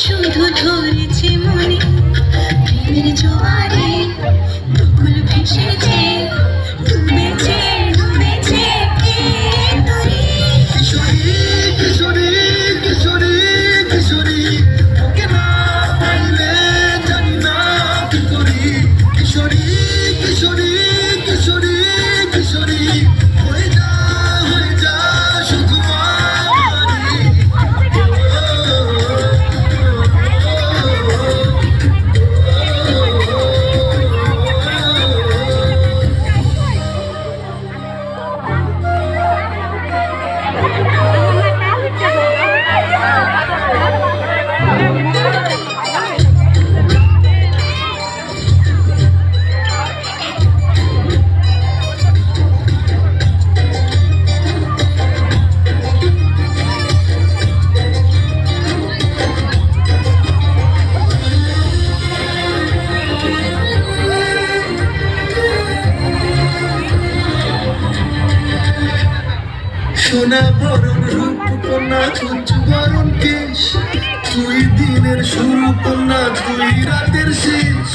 শুধু ধরেছে মনে প্রেমের জোয়ারে দুকুল ভেসেছে ডুবেছে ডুবেছে কিশোরী কিশোরী কিশোরী কিশোরী ওকে না পাইলে জানি না কি করি কিশোরী কিশোরী কিশোরী কিশোরী হয়ে যা শুধু সোনা বরণ রূপ কন্যা চঞ্চু বরণ কেশ 2 দিনের শুরু কন্যা 2 রাতের শেষ